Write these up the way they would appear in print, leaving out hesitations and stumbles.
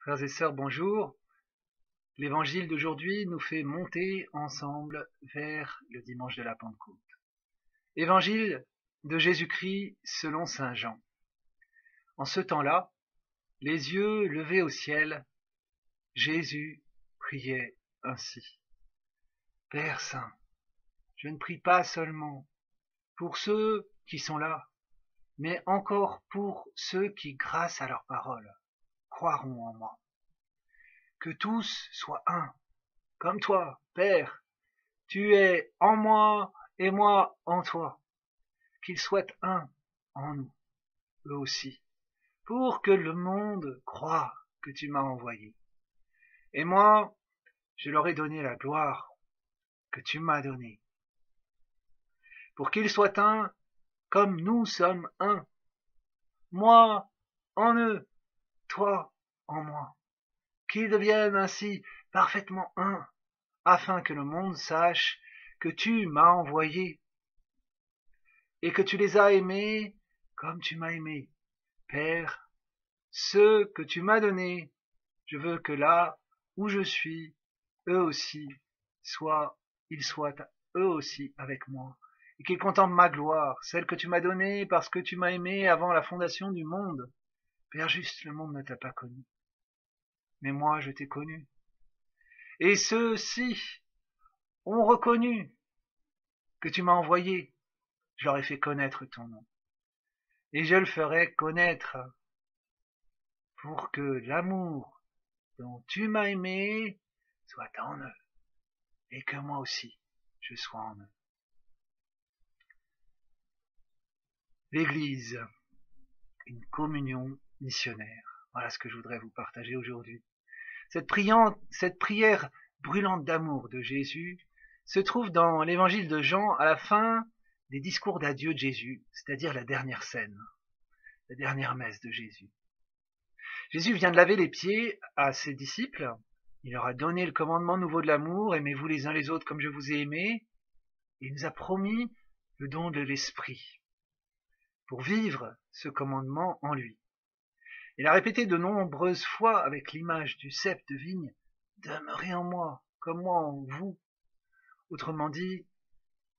Frères et sœurs, bonjour. L'évangile d'aujourd'hui nous fait monter ensemble vers le dimanche de la Pentecôte. Évangile de Jésus-Christ selon saint Jean. En ce temps-là, les yeux levés au ciel, Jésus priait ainsi. Père Saint, je ne prie pas seulement pour ceux qui sont là, mais encore pour ceux qui, grâce à leur parole, croiront en moi. Que tous soient un, comme toi, Père, tu es en moi et moi en toi. Qu'ils soient un en nous, eux aussi, pour que le monde croie que tu m'as envoyé. Et moi, je leur ai donné la gloire que tu m'as donnée, pour qu'ils soient un comme nous sommes un. Moi en eux, toi en moi. Qu'ils deviennent ainsi parfaitement un, afin que le monde sache que tu m'as envoyé et que tu les as aimés comme tu m'as aimé. Père, ceux que tu m'as donnés, je veux que là où je suis, eux aussi, ils soient eux aussi avec moi, et qu'ils contemplent ma gloire, celle que tu m'as donnée parce que tu m'as aimé avant la fondation du monde. Père juste, le monde ne t'a pas connu, mais moi je t'ai connu. Et ceux-ci ont reconnu que tu m'as envoyé, je leur ai fait connaître ton nom. Et je le ferai connaître pour que l'amour dont tu m'as aimé soit en eux, et que moi aussi je sois en eux. L'Église, une communion missionnaire. Voilà ce que je voudrais vous partager aujourd'hui. Cette prière brûlante d'amour de Jésus se trouve dans l'évangile de Jean à la fin des discours d'adieu de Jésus, c'est-à-dire la dernière scène, la dernière messe de Jésus. Jésus vient de laver les pieds à ses disciples. Il leur a donné le commandement nouveau de l'amour, aimez-vous les uns les autres comme je vous ai aimés. Et il nous a promis le don de l'Esprit pour vivre ce commandement en lui. Il a répété de nombreuses fois avec l'image du cep de vigne, demeurez en moi, comme moi en vous. Autrement dit,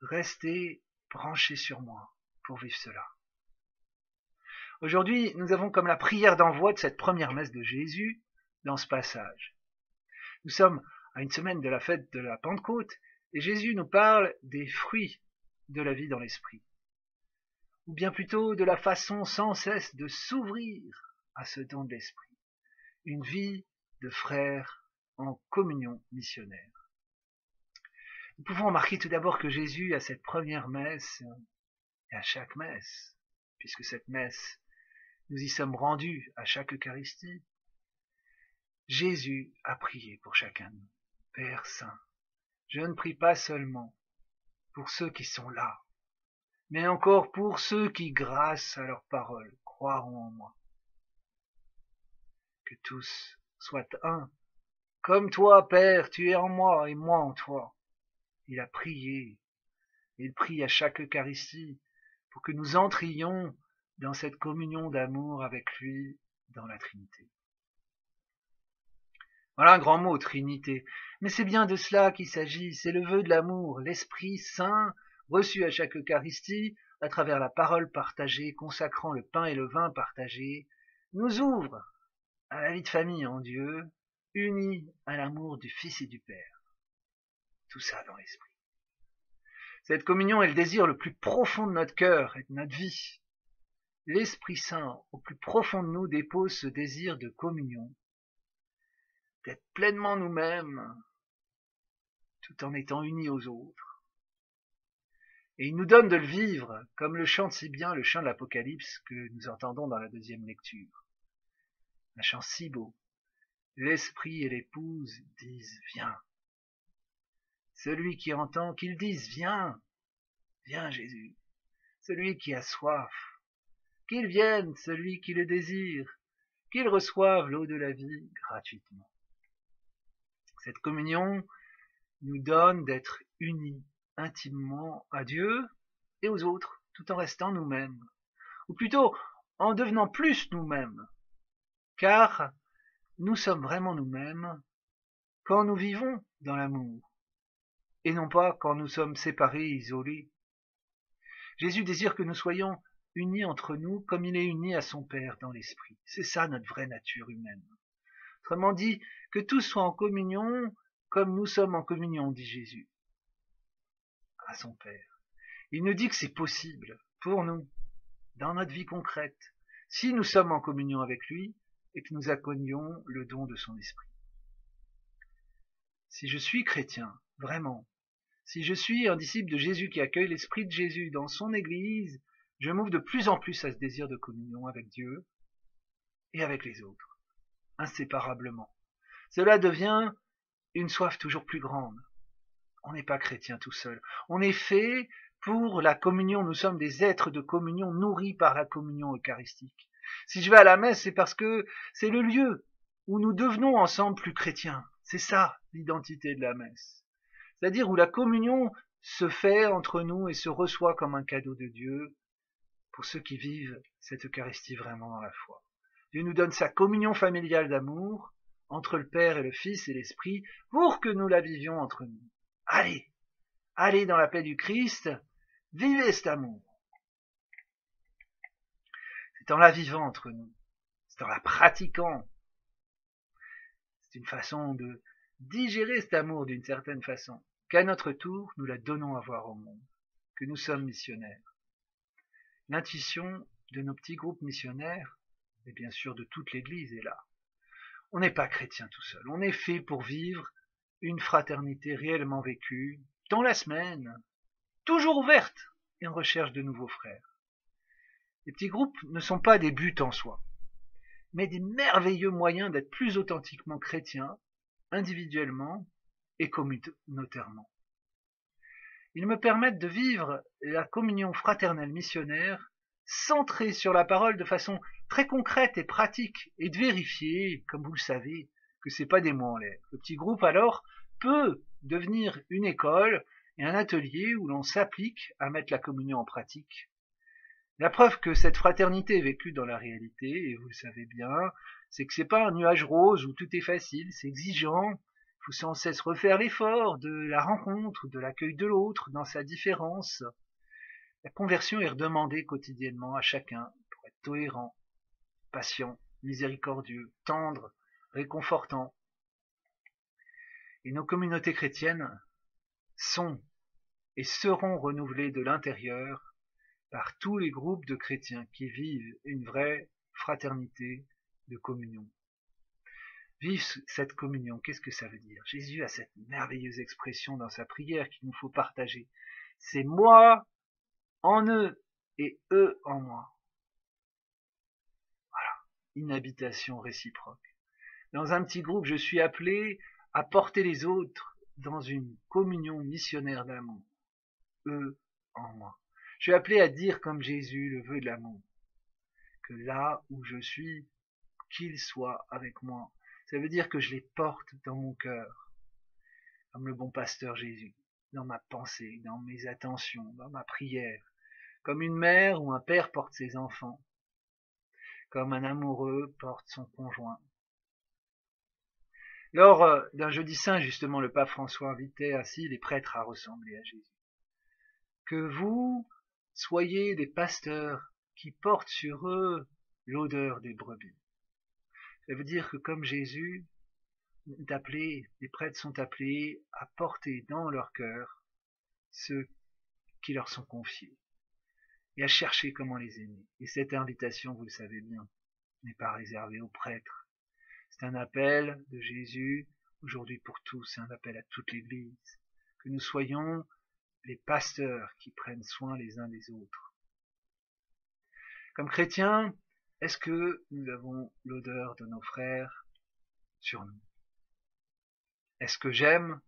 restez branchés sur moi pour vivre cela. Aujourd'hui, nous avons comme la prière d'envoi de cette première messe de Jésus dans ce passage. Nous sommes à une semaine de la fête de la Pentecôte et Jésus nous parle des fruits de la vie dans l'esprit, ou bien plutôt de la façon sans cesse de s'ouvrir à ce don de l'esprit, une vie de frères en communion missionnaire. Nous pouvons remarquer tout d'abord que Jésus, à cette première messe, et à chaque messe, puisque cette messe, nous y sommes rendus à chaque Eucharistie, Jésus a prié pour chacun de nous. Père Saint, je ne prie pas seulement pour ceux qui sont là, mais encore pour ceux qui, grâce à leur parole, croiront en moi. Que tous soient un, comme toi, Père, tu es en moi et moi en toi. Il a prié, il prie à chaque Eucharistie pour que nous entrions dans cette communion d'amour avec lui dans la Trinité. Voilà un grand mot, Trinité. Mais c'est bien de cela qu'il s'agit, c'est le vœu de l'amour, l'Esprit Saint, reçu à chaque Eucharistie, à travers la parole partagée, consacrant le pain et le vin partagés, nous ouvre à la vie de famille en Dieu, unis à l'amour du Fils et du Père. Tout ça dans l'Esprit. Cette communion est le désir le plus profond de notre cœur et de notre vie. L'Esprit Saint, au plus profond de nous, dépose ce désir de communion, d'être pleinement nous-mêmes, tout en étant unis aux autres. Et il nous donne de le vivre, comme le chante si bien le chant de l'Apocalypse que nous entendons dans la deuxième lecture. Un chant si beau. L'Esprit et l'Épouse disent « Viens ». Celui qui entend, qu'il dise « Viens, viens Jésus ». Celui qui a soif, qu'il vienne, celui qui le désire, qu'il reçoive l'eau de la vie gratuitement. Cette communion nous donne d'être unis intimement à Dieu et aux autres, tout en restant nous-mêmes, ou plutôt en devenant plus nous-mêmes, car nous sommes vraiment nous-mêmes quand nous vivons dans l'amour, et non pas quand nous sommes séparés, isolés. Jésus désire que nous soyons unis entre nous comme il est uni à son Père dans l'Esprit. C'est ça notre vraie nature humaine. Autrement dit, que tous soient en communion comme nous sommes en communion, dit Jésus à son Père. Il nous dit que c'est possible pour nous, dans notre vie concrète, si nous sommes en communion avec lui et que nous accueillons le don de son esprit. Si je suis chrétien, vraiment, si je suis un disciple de Jésus qui accueille l'esprit de Jésus dans son église, je m'ouvre de plus en plus à ce désir de communion avec Dieu et avec les autres, inséparablement. Cela devient une soif toujours plus grande. On n'est pas chrétien tout seul. On est fait pour la communion. Nous sommes des êtres de communion nourris par la communion eucharistique. Si je vais à la messe, c'est parce que c'est le lieu où nous devenons ensemble plus chrétiens. C'est ça l'identité de la messe. C'est-à-dire où la communion se fait entre nous et se reçoit comme un cadeau de Dieu pour ceux qui vivent cette Eucharistie vraiment dans la foi. Dieu nous donne sa communion familiale d'amour entre le Père et le Fils et l'Esprit pour que nous la vivions entre nous. Allez, allez dans la paix du Christ, vivez cet amour. C'est en la vivant entre nous, c'est en la pratiquant. C'est une façon de digérer cet amour d'une certaine façon, qu'à notre tour, nous la donnons à voir au monde, que nous sommes missionnaires. L'intuition de nos petits groupes missionnaires, et bien sûr de toute l'Église, est là. On n'est pas chrétien tout seul, on est fait pour vivre une fraternité réellement vécue, dans la semaine, toujours ouverte, et en recherche de nouveaux frères. Les petits groupes ne sont pas des buts en soi, mais des merveilleux moyens d'être plus authentiquement chrétiens, individuellement et communautairement. Ils me permettent de vivre la communion fraternelle missionnaire centrée sur la parole de façon très concrète et pratique, et de vérifier, comme vous le savez, que c'est pas des mots en l'air. Le petit groupe alors peut devenir une école et un atelier où l'on s'applique à mettre la communion en pratique. La preuve que cette fraternité est vécue dans la réalité, et vous le savez bien, c'est que c'est pas un nuage rose où tout est facile, c'est exigeant. Il faut sans cesse refaire l'effort de la rencontre, de l'accueil de l'autre dans sa différence. La conversion est redemandée quotidiennement à chacun pour être tolérant, patient, miséricordieux, tendre, réconfortant. Et nos communautés chrétiennes sont et seront renouvelées de l'intérieur par tous les groupes de chrétiens qui vivent une vraie fraternité de communion. Vivre cette communion, qu'est-ce que ça veut dire? Jésus a cette merveilleuse expression dans sa prière qu'il nous faut partager. C'est moi en eux et eux en moi. Voilà, une habitation réciproque. Dans un petit groupe, je suis appelé à porter les autres dans une communion missionnaire d'amour. Eux en moi. Je suis appelé à dire comme Jésus le veut de l'amour, que là où je suis, qu'ils soient avec moi. Ça veut dire que je les porte dans mon cœur, comme le bon pasteur Jésus, dans ma pensée, dans mes attentions, dans ma prière, comme une mère ou un père porte ses enfants, comme un amoureux porte son conjoint. Lors d'un jeudi saint, justement, le pape François invitait ainsi les prêtres à ressembler à Jésus. Que vous soyez des pasteurs qui portent sur eux l'odeur des brebis. Ça veut dire que comme Jésus, les prêtres sont appelés à porter dans leur cœur ceux qui leur sont confiés et à chercher comment les aimer. Et cette invitation, vous le savez bien, n'est pas réservée aux prêtres. C'est un appel de Jésus aujourd'hui pour tous, c'est un appel à toute l'Église, que nous soyons les pasteurs qui prennent soin les uns des autres. Comme chrétiens, est-ce que nous avons l'odeur de nos frères sur nous? Est-ce que j'aime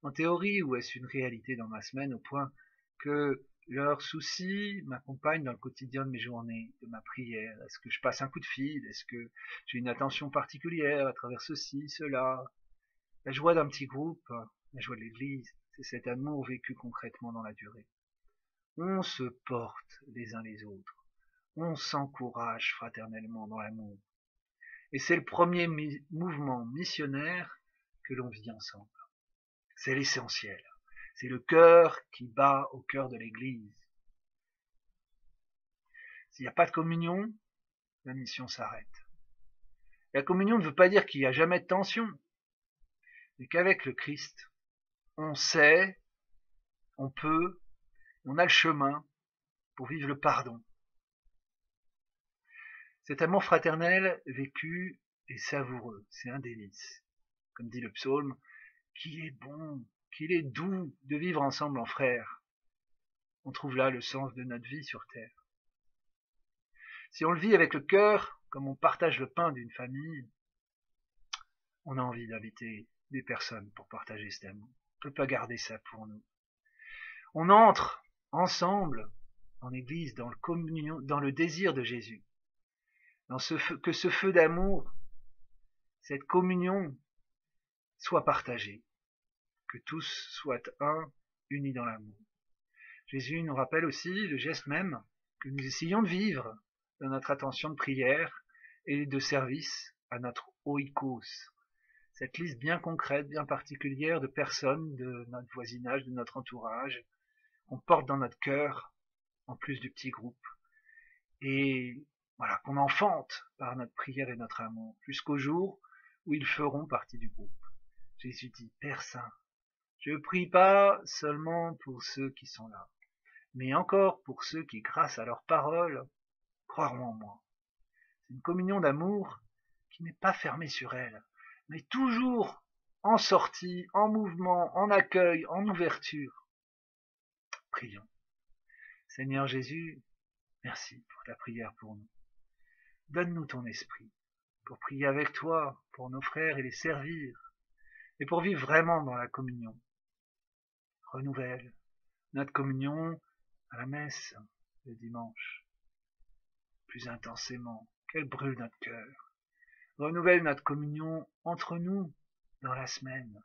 en théorie ou est-ce une réalité dans ma semaine au point que leurs soucis m'accompagnent dans le quotidien de mes journées, de ma prière? Est-ce que je passe un coup de fil? Est-ce que j'ai une attention particulière à travers ceci, cela? La joie d'un petit groupe, la joie de l'Église, c'est cet amour vécu concrètement dans la durée. On se porte les uns les autres. On s'encourage fraternellement dans l'amour. Et c'est le premier mouvement missionnaire que l'on vit ensemble. C'est l'essentiel. C'est le cœur qui bat au cœur de l'Église. S'il n'y a pas de communion, la mission s'arrête. La communion ne veut pas dire qu'il n'y a jamais de tension, mais qu'avec le Christ, on sait, on peut, on a le chemin pour vivre le pardon. Cet amour fraternel vécu est savoureux, c'est un délice. Comme dit le psaume, qu'il est bon, qu'il est doux de vivre ensemble en frères. On trouve là le sens de notre vie sur terre. Si on le vit avec le cœur, comme on partage le pain d'une famille, on a envie d'inviter des personnes pour partager cet amour. On ne peut pas garder ça pour nous. On entre ensemble en Église dans le désir de Jésus. Que ce feu d'amour, cette communion soit partagée. Que tous soient un, unis dans l'amour. Jésus nous rappelle aussi le geste même que nous essayons de vivre dans notre attention de prière et de service à notre oikos. Cette liste bien concrète, bien particulière de personnes de notre voisinage, de notre entourage, qu'on porte dans notre cœur, en plus du petit groupe. Et voilà, qu'on enfante par notre prière et notre amour, jusqu'au jour où ils feront partie du groupe. Jésus dit, Père Saint, je ne prie pas seulement pour ceux qui sont là, mais encore pour ceux qui, grâce à leurs paroles, croiront en moi. C'est une communion d'amour qui n'est pas fermée sur elle, mais toujours en sortie, en mouvement, en accueil, en ouverture. Prions. Seigneur Jésus, merci pour ta prière pour nous. Donne-nous ton esprit pour prier avec toi, pour nos frères et les servir, et pour vivre vraiment dans la communion. Renouvelle notre communion à la messe le dimanche, plus intensément, qu'elle brûle notre cœur. Renouvelle notre communion entre nous dans la semaine,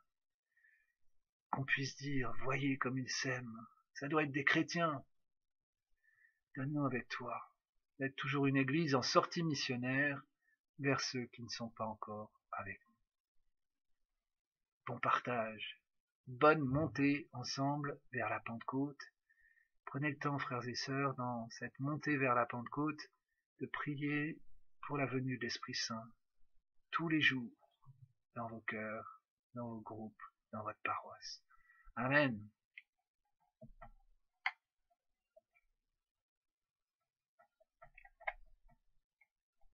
qu'on puisse dire, voyez comme ils s'aiment, ça doit être des chrétiens. Donne-nous avec toi d'être toujours une église en sortie missionnaire vers ceux qui ne sont pas encore avec nous. Bon partage, bonne montée ensemble vers la Pentecôte. Prenez le temps, frères et sœurs, dans cette montée vers la Pentecôte, de prier pour la venue de l'Esprit Saint tous les jours dans vos cœurs, dans vos groupes, dans votre paroisse. Amen.